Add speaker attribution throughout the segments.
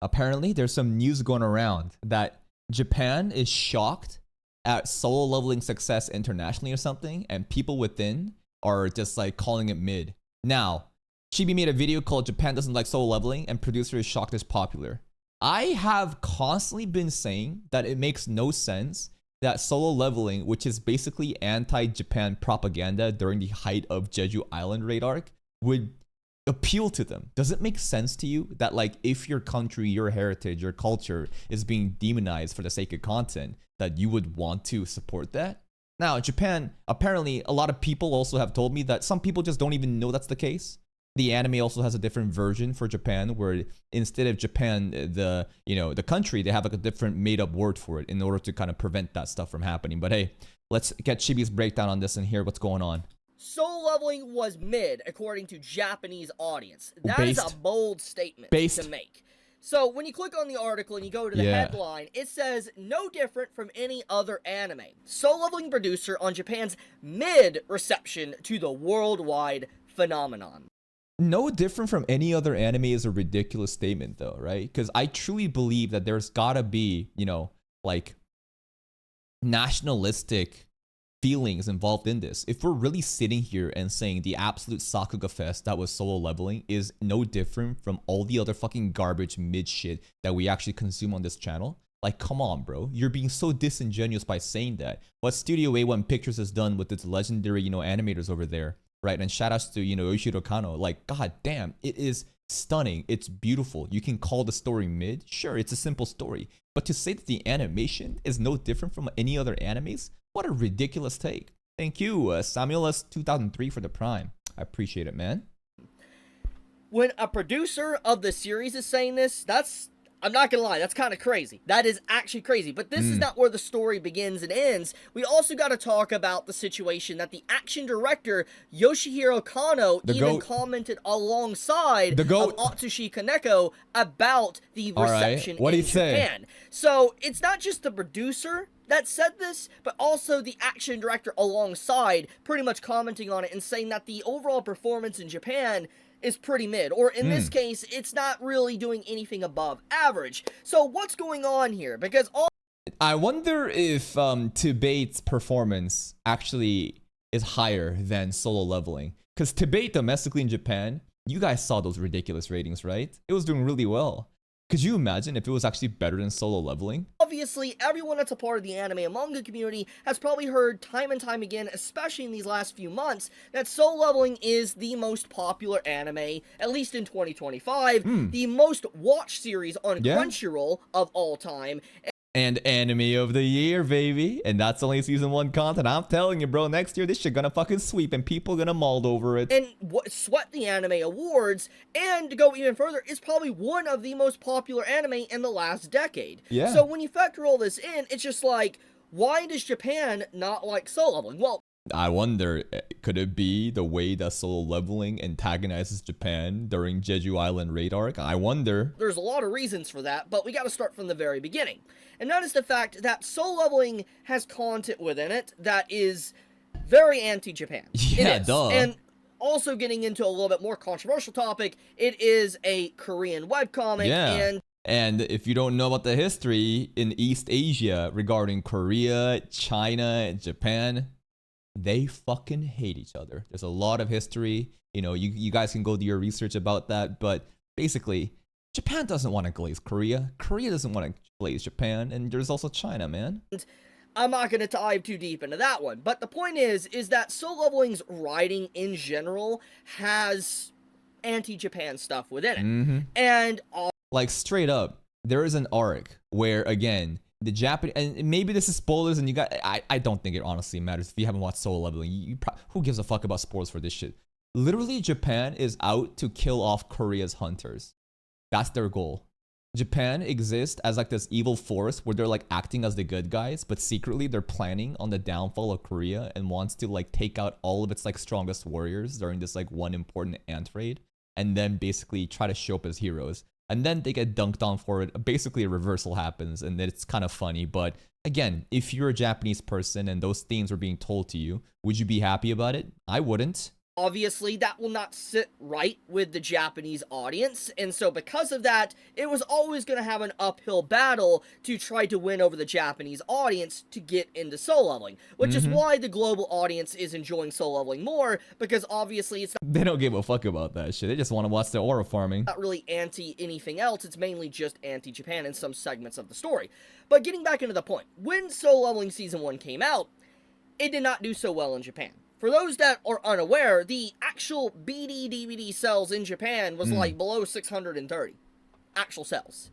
Speaker 1: Apparently, there's some news going around that Japan is shocked at solo leveling success internationally or something, and people within are just like calling it mid. Now, Chibi made a video called Japan Doesn't Like Solo Leveling, and producer is shocked it's popular. I have constantly been saying that it makes no sense that solo leveling, which is basically anti-Japan propaganda during the height of Jeju Island raid arc, would appeal to them. Does it make sense to you that like if your country, your heritage, your culture is being demonized for the sake of content, that you would want to support that? Now, Japan, apparently a lot of people also have told me that some people just don't even know that's the case. The anime also has a different version for Japan where instead of Japan, the country, they have like a different made up word for it in order to kind of prevent that stuff from happening. But hey, let's get Chibi's breakdown on this and hear what's going on.
Speaker 2: Solo leveling was mid, according to Japanese audience. That is a bold statement to make. So when you click on the article and you go to the headline, it says, no different from any other anime. Solo leveling producer on Japan's mid reception to the worldwide phenomenon.
Speaker 1: No different from any other anime is a ridiculous statement though, right? Because I truly believe that there's gotta be, like nationalistic feelings involved in this. If we're really sitting here and saying the absolute Sakuga fest that was solo leveling is no different from all the other fucking garbage mid shit that we actually consume on this channel, like come on bro, you're being so disingenuous by saying that. What Studio A1 Pictures has done with its legendary, animators over there, right? And shout outs to, Yoshiro Kano, like god damn, it is stunning, it's beautiful. You can call the story mid, sure, it's a simple story, but to say that the animation is no different from any other animes, what a ridiculous take. Thank you, Samuel S 2003 for the Prime. I appreciate it, man.
Speaker 2: When a producer of the series is saying this, I'm not gonna lie, that's kind of crazy. That is actually crazy. But this is not where the story begins and ends. We also got to talk about the situation that the action director, Yoshihiro Kano, commented alongside of Atsushi Kaneko about the reception in Japan. So it's not just the producer that said this, but also the action director alongside pretty much commenting on it and saying that the overall performance in Japan is pretty mid, or in this case, it's not really doing anything above average. So what's going on here? Because
Speaker 1: I wonder if Tebate's performance actually is higher than solo leveling. Because Tebate domestically in Japan, you guys saw those ridiculous ratings, right? It was doing really well. Could you imagine if it was actually better than solo leveling?
Speaker 2: Obviously, everyone that's a part of the anime and manga community has probably heard time and time again, especially in these last few months, that solo leveling is the most popular anime, at least in 2025, the most watched series on Crunchyroll of all time.
Speaker 1: And anime of the year, baby. And that's only season 1 content. I'm telling you, bro, next year this shit gonna fucking sweep and people gonna mold over it.
Speaker 2: And swept the anime awards, and to go even further, is probably one of the most popular anime in the last decade.
Speaker 1: Yeah.
Speaker 2: So when you factor all this in, it's just like, why does Japan not like solo leveling? Well,
Speaker 1: I wonder, could it be the way that solo leveling antagonizes Japan during Jeju Island raid arc? I wonder.
Speaker 2: There's a lot of reasons for that, but we gotta start from the very beginning. And that is the fact that solo leveling has content within it that is very anti-Japan.
Speaker 1: Yeah, duh.
Speaker 2: And also getting into a little bit more controversial topic, it is a Korean webcomic,
Speaker 1: and if you don't know about the history in East Asia regarding Korea, China, Japan, they fucking hate each other. There's a lot of history. You guys can go do your research about that. But basically, Japan doesn't want to glaze Korea. Korea doesn't want to glaze Japan. And there's also China, man.
Speaker 2: I'm not going to dive too deep into that one. But the point is that solo leveling's writing in general has anti-Japan stuff within it. And
Speaker 1: like straight up, there is an arc where, again, the Japanese, and maybe this is spoilers, and I don't think it honestly matters if you haven't watched solo leveling. Who gives a fuck about spoilers for this shit? Literally, Japan is out to kill off Korea's hunters. That's their goal. Japan exists as like this evil force where they're like acting as the good guys, but secretly they're planning on the downfall of Korea and wants to like take out all of its like strongest warriors during this like one important ant raid, and then basically try to show up as heroes. And then they get dunked on for it. Basically, a reversal happens, and it's kind of funny. But again, if you're a Japanese person and those themes were being told to you, would you be happy about it? I wouldn't.
Speaker 2: Obviously, that will not sit right with the Japanese audience, and so because of that, it was always going to have an uphill battle to try to win over the Japanese audience to get into Soul Leveling, which is why the global audience is enjoying Soul Leveling more, because obviously it's
Speaker 1: They don't give a fuck about that shit. They just want to watch the aura farming.
Speaker 2: not really anti anything else, it's mainly just anti-Japan in some segments of the story. But getting back into the point, when Soul Leveling Season 1 came out, it did not do so well in Japan. For those that are unaware, the actual BD DVD sales in Japan was like below 630 actual sales.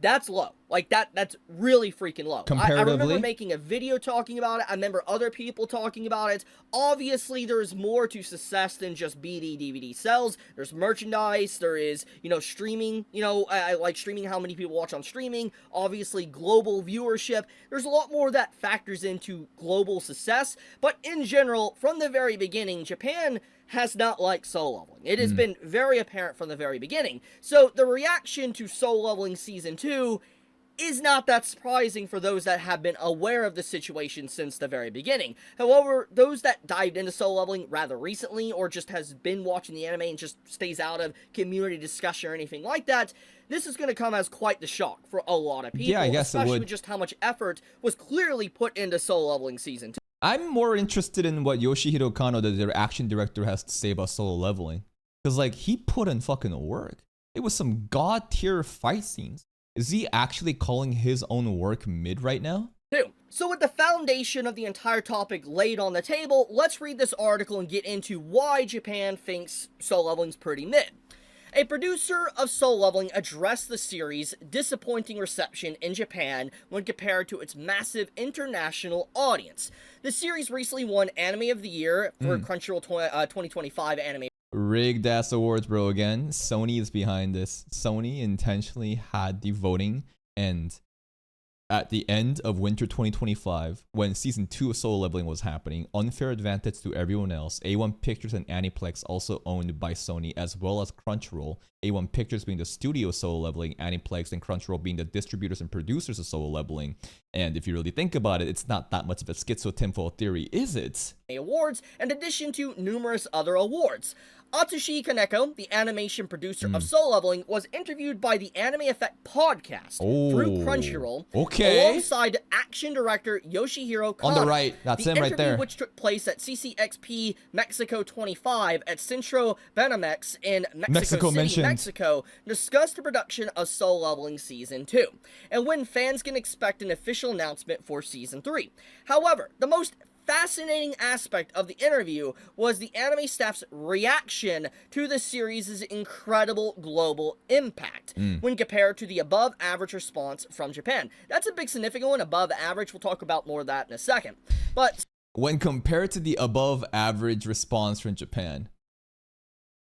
Speaker 2: That's low. Like, that's really freaking low. I remember making a video talking about it. I remember other people talking about it. Obviously, there's more to success than just BD DVD sales. There's merchandise. There is, streaming. I like streaming, how many people watch on streaming. Obviously, global viewership. There's a lot more that factors into global success. But in general, from the very beginning, Japan has not liked Soul Leveling. It has been very apparent from the very beginning. So the reaction to Soul Leveling Season 2 is not that surprising for those that have been aware of the situation since the very beginning. However, those that dived into Soul Leveling rather recently, or just has been watching the anime and just stays out of community discussion or anything like that, this is going to come as quite the shock for a lot of people.
Speaker 1: Yeah, I guess
Speaker 2: especially
Speaker 1: it would.
Speaker 2: with just how much effort was clearly put into Soul Leveling Season 2.
Speaker 1: I'm more interested in what Yoshihiro Kano, the action director, has to say about Solo Leveling. Because, like, he put in fucking work. It was some god tier fight scenes. Is he actually calling his own work mid right now?
Speaker 2: So with the foundation of the entire topic laid on the table, let's read this article and get into why Japan thinks Soul Leveling's pretty mid. A producer of Soul Leveling addressed the series' disappointing reception in Japan when compared to its massive international audience. The series recently won Anime of the Year for Crunchyroll 2025 Anime.
Speaker 1: Rigged ass awards, bro. Again, Sony is behind this. Sony intentionally had the voting, and at the end of winter 2025, when season 2 of Solo Leveling was happening, unfair advantage to everyone else. A1 Pictures and Aniplex, also owned by Sony, as well as Crunchyroll. A1 Pictures being the studio of Solo Leveling, Aniplex and Crunchyroll being the distributors and producers of Solo Leveling. And if you really think about it, it's not that much of a schizo tinfoil theory, is it?
Speaker 2: Awards, in addition to numerous other awards. Atsushi Kaneko, the animation producer of Soul Leveling, was interviewed by the Anime Effect podcast through Crunchyroll, alongside action director Yoshihiro Kano.
Speaker 1: On the right, that's him right there.
Speaker 2: The interview, which took place at CCXP Mexico 25 at Centro Banamex in Mexico City, Mexico, discussed the production of Soul Leveling Season 2, and when fans can expect an official announcement for Season 3. However, the most fascinating aspect of the interview was the anime staff's reaction to the series' incredible global impact when compared to the above average response from Japan. That's a big significant one, above average. We'll talk about more of that in a second. But
Speaker 1: when compared to the above average response from Japan.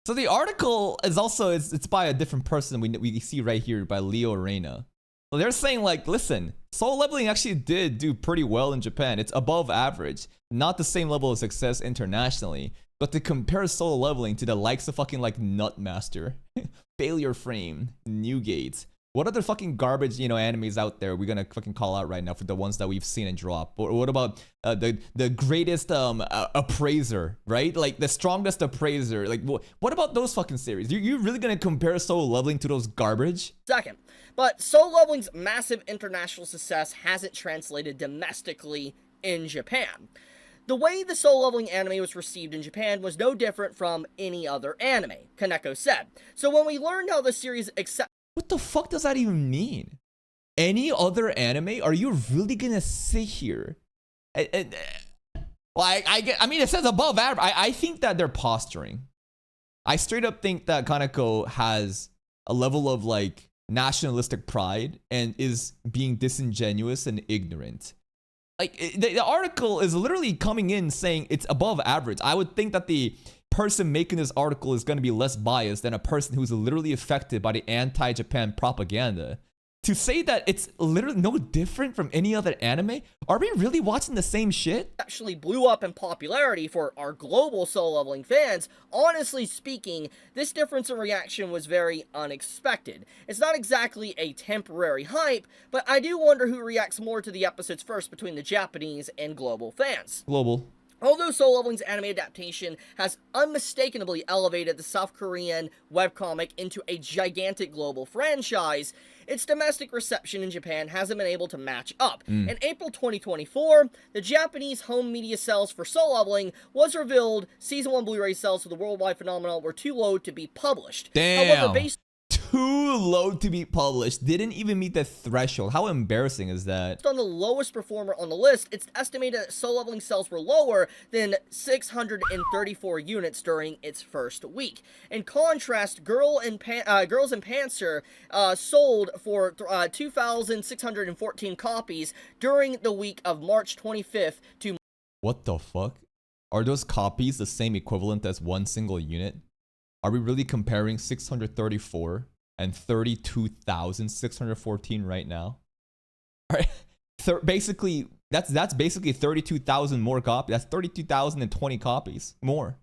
Speaker 1: So the article is also, it's by a different person we see right here, by Leo Reina. So they're saying, like, listen, Soul Leveling actually did do pretty well in Japan. It's above average. Not the same level of success internationally. But to compare Soul Leveling to the likes of fucking, like, Nutmaster, Failure Frame, Newgate, what other fucking garbage, animes out there we're gonna fucking call out right now for the ones that we've seen and drop? Or what about the greatest appraiser, right? Like, the strongest appraiser. Like, what about those fucking series? You really gonna compare Soul Leveling to those garbage?
Speaker 2: Second. But Soul Leveling's massive international success hasn't translated domestically in Japan. The way the Soul Leveling anime was received in Japan was no different from any other anime, Kaneko said. So when we learned how the series
Speaker 1: what the fuck does that even mean? Any other anime? Are you really gonna sit here? I mean, it says above average. I think that they're posturing. I straight up think that Kaneko has a level of, like, nationalistic pride and is being disingenuous and ignorant. Like, the article is literally coming in saying it's above average. I would think that the person making this article is going to be less biased than a person who's literally affected by the anti-Japan propaganda. To say that it's literally no different from any other anime? Are we really watching the same shit?
Speaker 2: Actually blew up in popularity for our global Soul Leveling fans, honestly speaking, this difference in reaction was very unexpected. It's not exactly a temporary hype, but I do wonder who reacts more to the episodes first between the Japanese and global fans.
Speaker 1: Global.
Speaker 2: Although Solo Leveling's anime adaptation has unmistakably elevated the South Korean webcomic into a gigantic global franchise, its domestic reception in Japan hasn't been able to match up. In April 2024, the Japanese home media sales for Solo Leveling was revealed Season 1 Blu-ray sales for the worldwide phenomenon were too low to be published.
Speaker 1: Damn.
Speaker 2: However, based
Speaker 1: Too low to be published. Didn't even meet the threshold. How embarrassing is that?
Speaker 2: on the lowest performer on the list, it's estimated that Solo Leveling sales were lower than 634 units during its first week. In contrast, Girls and Panzer sold for 2,614 copies during the week of March 25th to
Speaker 1: What the fuck? Are those copies the same equivalent as one single unit? Are we really comparing 634 and 32,614 right now? All right. Basically, that's basically 32,000 more copies. That's 32,020 copies more.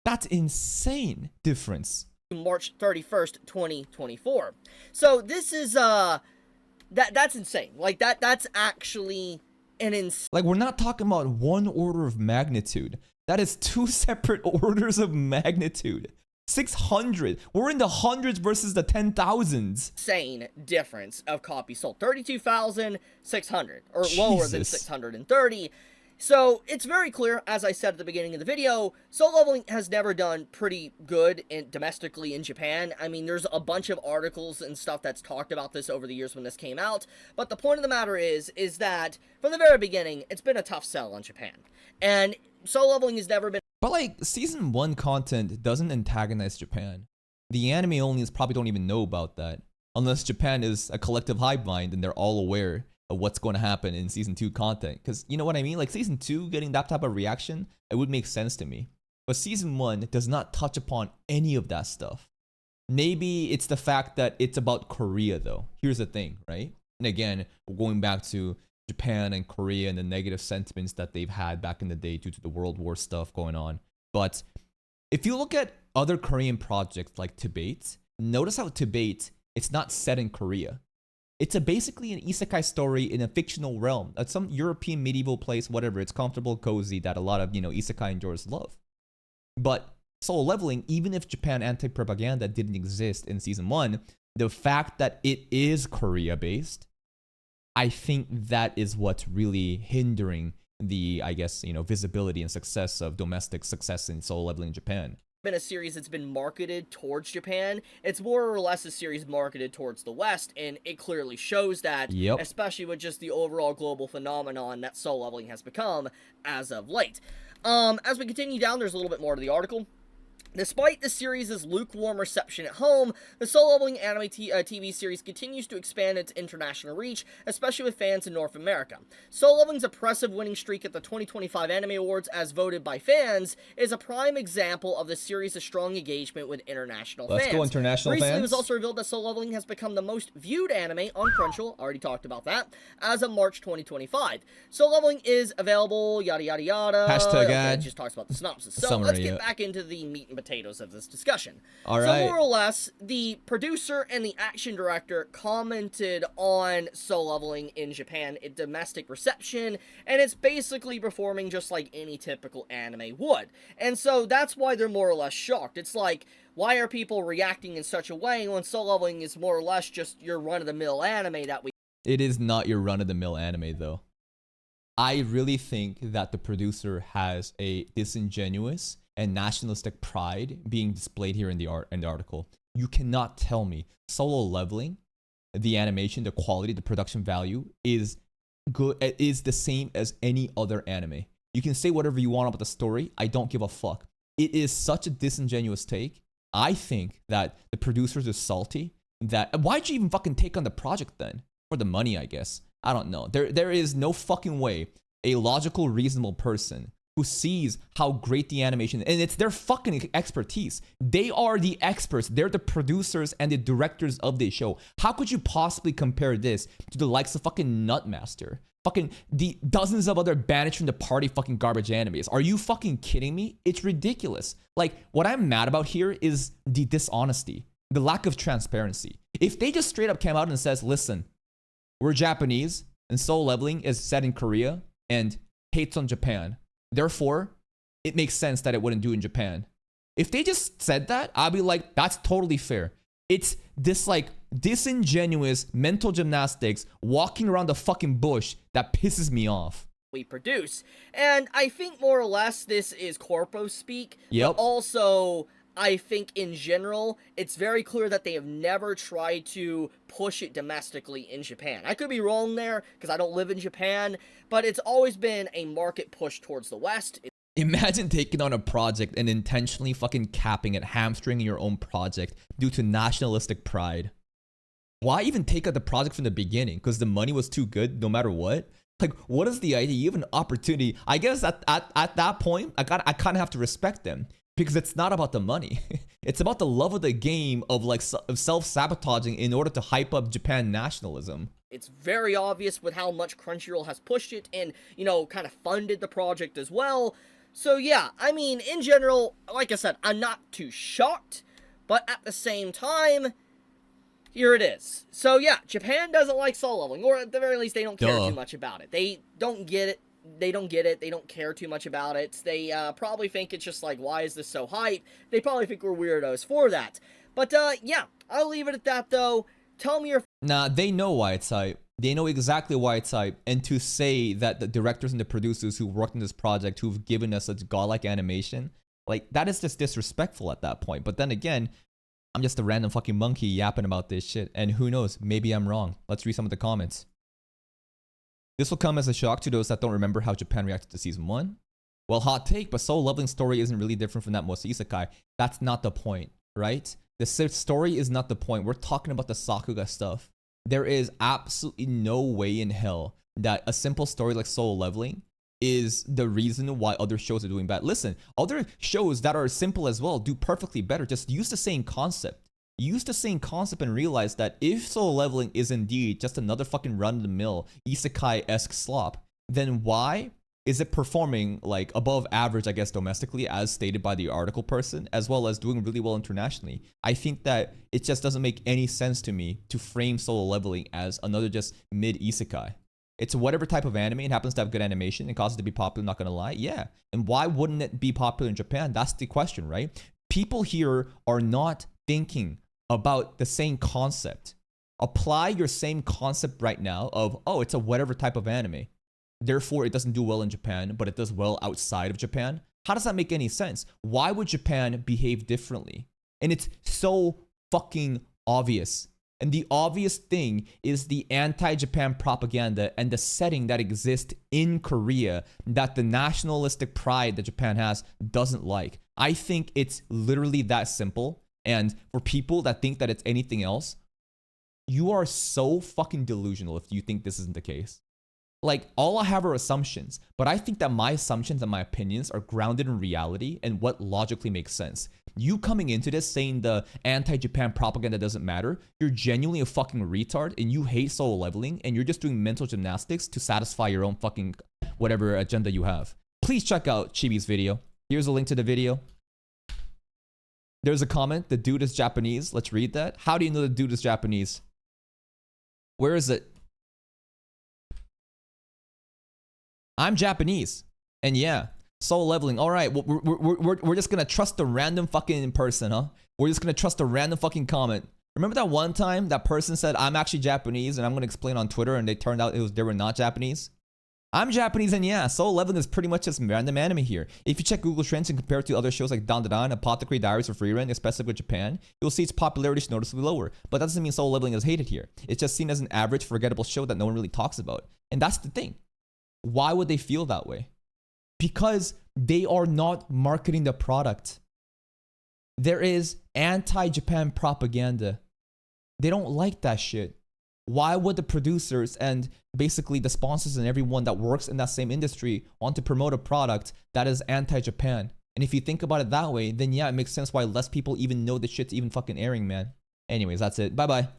Speaker 1: That's insane difference.
Speaker 2: March 31st, 2024. So this is that's insane. Like that's actually an insane.
Speaker 1: Like, we're not talking about one order of magnitude. That is two separate orders of magnitude. 600. We're in the hundreds versus the 10,000s.
Speaker 2: Insane difference of copies sold. 32,600, or lower than 630. So it's very clear, as I said at the beginning of the video, Solo Leveling has never done pretty good domestically in Japan. I mean, there's a bunch of articles and stuff that's talked about this over the years when this came out. But the point of the matter is that from the very beginning, it's been a tough sell on Japan. And Solo Leveling has never been.
Speaker 1: But like, season 1 content doesn't antagonize Japan. The anime onlys probably don't even know about that. Unless Japan is a collective hive mind and they're all aware of what's going to happen in season 2 content. Because you know what I mean? Like, season 2 getting that type of reaction, it would make sense to me. But season 1 does not touch upon any of that stuff. Maybe it's the fact that it's about Korea though. Here's the thing, right? And again, we're going back to Japan and Korea and the negative sentiments that they've had back in the day due to the World War stuff going on. But if you look at other Korean projects like Tibet, notice how Tibet, it's not set in Korea. It's basically an isekai story in a fictional realm. At some European medieval place, whatever. It's comfortable, cozy, that a lot of, isekai enjoyers love. But Solo Leveling, even if Japan anti-propaganda didn't exist in season 1, the fact that it is Korea-based, I think that is what's really hindering the, I guess, visibility and success of domestic success in Solo Leveling in Japan.
Speaker 2: Been a series that's been marketed towards Japan. It's more or less a series marketed towards the West, and it clearly shows that, especially with just the overall global phenomenon that Solo Leveling has become as of late. As we continue down, there's a little bit more to the article. Despite the series' lukewarm reception at home, the Solo Leveling anime TV series continues to expand its international reach, especially with fans in North America. Solo Leveling's impressive winning streak at the 2025 Anime Awards, as voted by fans, is a prime example of the series' strong engagement with international fans.
Speaker 1: Let's go international fans.
Speaker 2: Recently, it was also revealed that Solo Leveling has become the most viewed anime on Crunchyroll, already talked about that, as of March 2025. Solo Leveling is available, yada yada yada.
Speaker 1: Hashtag ad.
Speaker 2: It just talks about the synopsis. So
Speaker 1: Summary,
Speaker 2: let's get back into the meat and potatoes of this discussion.
Speaker 1: All
Speaker 2: so
Speaker 1: right.
Speaker 2: more or less, the producer and the action director commented on Solo Leveling in Japan, its domestic reception, and it's basically performing just like any typical anime would. And so that's why they're more or less shocked. It's like, why are people reacting in such a way when Solo Leveling is more or less just your run-of-the-mill anime that we...
Speaker 1: It is not your run-of-the-mill anime though. I really think that the producer has a disingenuous and nationalistic pride being displayed here in the article. You cannot tell me Solo Leveling, the animation, the quality, the production value is good, is the same as any other anime. You can say whatever you want about the story. I don't give a fuck. It is such a disingenuous take. I think that the producers are salty. That why'd you even fucking take on the project then? For the money, I guess. I don't know. There is no fucking way a logical, reasonable person who sees how great the animation is, and it's their fucking expertise. They are the experts. They're the producers and the directors of this show. How could you possibly compare this to the likes of fucking Nutmaster? Fucking the dozens of other banished from the party fucking garbage animes. Are you fucking kidding me? It's ridiculous. Like, what I'm mad about here is the dishonesty, the lack of transparency. If they just straight up came out and says, listen, we're Japanese and Solo Leveling is set in Korea and hates on Japan, Therefore, it makes sense that it wouldn't do in Japan. If they just said that, I'd be like, that's totally fair. It's this like disingenuous mental gymnastics walking around the fucking bush that pisses me off.
Speaker 2: We produce. And I think more or less this is corpo speak.
Speaker 1: Yep.
Speaker 2: But also, I think in general, it's very clear that they have never tried to push it domestically in Japan. I could be wrong there, because I don't live in Japan, but it's always been a market push towards the West.
Speaker 1: Imagine taking on a project and intentionally fucking capping it, hamstringing your own project due to nationalistic pride. Why even take out the project from the beginning? Because the money was too good no matter what? Like, what is the idea? You have an opportunity. I guess at that point, I kind of have to respect them. Because it's not about the money. It's about the love of the game of like self-sabotaging in order to hype up Japan nationalism.
Speaker 2: It's very obvious with how much Crunchyroll has pushed it and, you know, kind of funded the project as well. So yeah, I mean, in general, like I said, I'm not too shocked. But at the same time, here it is. So yeah, Japan doesn't like Solo Leveling, or at the very least, they don't care too much about it. They don't get it. They don't get it. They don't care too much about it. They probably think it's just like, why is this so hype? They probably think we're weirdos for that. But yeah, I'll leave it at that though. Tell me your...
Speaker 1: Nah, they know why it's hype. They know exactly why it's hype. And to say that the directors and the producers who worked on this project, who've given us such godlike animation, like, that is just disrespectful at that point. But then again, I'm just a random fucking monkey yapping about this shit. And who knows, maybe I'm wrong. Let's read some of the comments. This will come as a shock to those that don't remember how Japan reacted to season 1. Well, hot take, but Solo Leveling story isn't really different from that most isekai. That's not the point, right? The story is not the point. We're talking about the Sakuga stuff. There is absolutely no way in hell that a simple story like Solo Leveling is the reason why other shows are doing bad. Listen, other shows that are simple as well do perfectly better. Just use the same concept. Use the same concept and realize that if Solo Leveling is indeed just another fucking run-of-the-mill isekai-esque slop, then why is it performing like above average, I guess, domestically, as stated by the article person, as well as doing really well internationally? I think that it just doesn't make any sense to me to frame Solo Leveling as another just mid-isekai. It's whatever type of anime. It happens to have good animation. It causes it to be popular, not gonna lie. Yeah. And why wouldn't it be popular in Japan? That's the question, right? People here are not thinking about the same concept. Apply your same concept right now of, oh, it's a whatever type of anime. Therefore, it doesn't do well in Japan, but it does well outside of Japan. How does that make any sense? Why would Japan behave differently? And it's so fucking obvious. And the obvious thing is the anti-Japan propaganda and the setting that exists in Korea that the nationalistic pride that Japan has doesn't like. I think it's literally that simple. And for people that think that it's anything else, you are so fucking delusional if you think this isn't the case. Like, all I have are assumptions, but I think that my assumptions and my opinions are grounded in reality and what logically makes sense. You coming into this saying the anti-Japan propaganda doesn't matter, you're genuinely a fucking retard and you hate Solo Leveling and you're just doing mental gymnastics to satisfy your own fucking whatever agenda you have. Please check out Chibi's video. Here's a link to the video. There's a comment, the dude is Japanese. Let's read that. How do you know the dude is Japanese? Where is it? I'm Japanese. And yeah, Solo Leveling. All right, we're just going to trust a random fucking person, huh? We're just going to trust a random fucking comment. Remember that one time that person said, I'm actually Japanese and I'm going to explain on Twitter, and they turned out they were not Japanese? I'm Japanese, and yeah, Solo Leveling is pretty much just random anime here. If you check Google Trends and compare it to other shows like Dandadan, Apothecary Diaries, or Frieren, especially with Japan, you'll see its popularity is noticeably lower. But that doesn't mean Solo Leveling is hated here. It's just seen as an average, forgettable show that no one really talks about. And that's the thing. Why would they feel that way? Because they are not marketing the product. There is anti-Japan propaganda. They don't like that shit. Why would the producers and basically the sponsors and everyone that works in that same industry want to promote a product that is anti-Japan? And if you think about it that way, then yeah, it makes sense why less people even know the shit's even fucking airing, man. Anyways, that's it. Bye-bye.